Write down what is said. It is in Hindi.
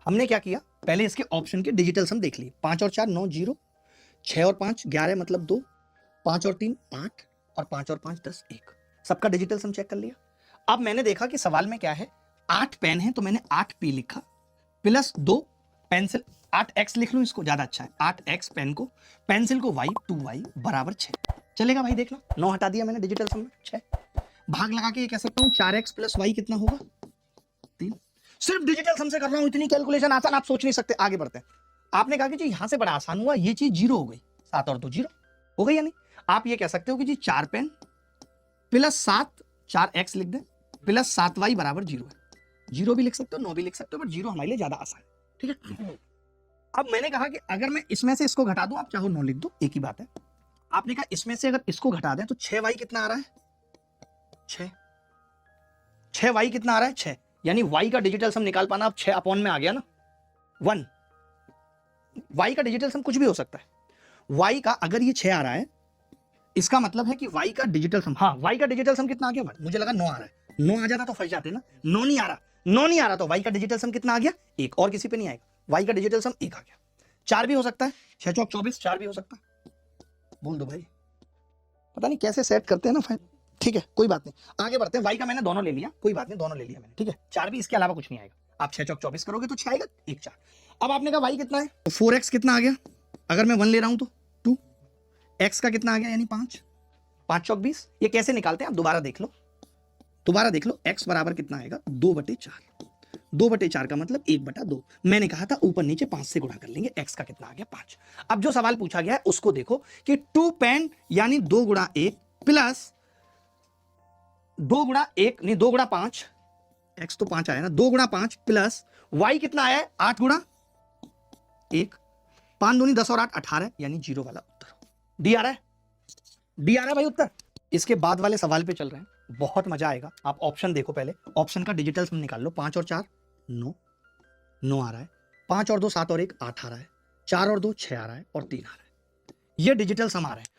हमने क्या किया, पहले इसके ऑप्शन के डिजिटल सम देख लिए। 5 और 4 9 0, 6 और 5 11 मतलब 2, 5 और 3 8 और 5 और 5 10 1। सबका डिजिटल सम चेक कर लिया। अब मैंने देखा कि सवाल में क्या है, 8 पेन है तो मैंने 8p लिखा प्लस 2 पेंसिल, 8x लिख लूं, इसको ज्यादा अच्छा है। 8x पेन को, पेंसिल को y 2y बराबर 6। चलेगा भाई, देखना 9 हटा दिया मैंने डिजिटल सम में 6। भाग लगा के ये कह सकता हूं 4x प्लस y कितना होगा 3। सिर्फ डिजिटल सम से कर रहा हूं, इतनी कैलकुलेशन आसान आप सोच नहीं सकते। आगे बढ़ते हैं। आपने कहा कि जी यहां से बड़ा आसान हुआ, ये चीज 0 हो गई, 7 और 2 0 हो गई या नहीं। आप ये कह सकते हो कि जी 4 पेन प्लस 7, 4x लिख दें प्लस 7y बराबर 0 है। 0 भी लिख सकते हो, 9 भी लिख सकते हो, बट 0 हमारे लिए ज्यादा आसान है। ठीक है। अब मैंने कहा कि अगर मैं इसमें से इसको घटा दूं, आप चाहो 9 लिख दो, एक ही बात है। आपने कहा इसमें से अगर इसको घटा दें तो 6y कितना आ रहा है 6। 6y कितना आ रहा है 6, यानी y का डिजिटल सम निकाल पाना अब 6 अपॉन में आ गया ना 1। y का डिजिटल सम कुछ भी हो सकता है। y का अगर ये 6 आ रहा है, इसका मतलब है कि y का डिजिटल सम, हाँ y का डिजिटल सम कितना आ गया, मुझे लगा 9 आ रहा है, 9 आ जाता तो फंस जाते ना। 9 नहीं आ रहा, 9 नहीं आ रहा तो y का डिजिटल सम कितना आ गया 1, और किसी पे नहीं आएगा। y का डिजिटल सम 1 आ गया। 4 भी हो सकता है, 6 चौक 24, 4 भी हो सकता है। बोल दो भाई, पता नहीं कैसे सेट करते हैं ना फाइल। ठीक है, कोई बात नहीं, आगे बढ़ते हैं। y का मैंने दोनों ले लिया, कोई बात नहीं, दोनों ले लिया मैंने। ठीक है, 4 भी, इसके अलावा कुछ नहीं आएगा। आप 6 चौक 24 करोगे तो 6 आएगा, 1 4। अब आपने कहा y कितना है, तो 4x कितना आ गया, अगर मैं 1 ले रहा हूं तो 2, x का कितना आ गया यानी 5, 5 चौक 20। ये कैसे निकालते हैं आप दोबारा देख लो, दोबारा देख लो। x बराबर कितना आएगा 2/4, 2/4 का मतलब 1/2। मैंने कहा था ऊपर नीचे 5 से गुणा कर लेंगे, x का कितना आ गया 5। अब जो सवाल पूछा गया है उसको देखो कि 2 पेन यानी 2 गुणा 1 प्लस 2 गुणा 1 नहीं 2 गुणा 5, x तो 5 आया ना, 2 गुणा 5 प्लस y कितना आया है 8 गुणा 1, 5 दूनी 10 और 8 18, यानी 0 वाला उत्तर। डी आ रहा है, डी आ रहा है भाई उत्तर। इसके बाद वाले सवाल पे चल रहे हैं, बहुत मजा आएगा। आप ऑप्शन देखो, पहले ऑप्शन का डिजिटल सम निकाल लो। 5 और 4 9, 9 आ रहा है। 5 और 2 7 और 1 8 आ रहा है। 4 और 2 6 आ रहा है और 3 आ रहा है। ये डिजिटल सम आ रहा है।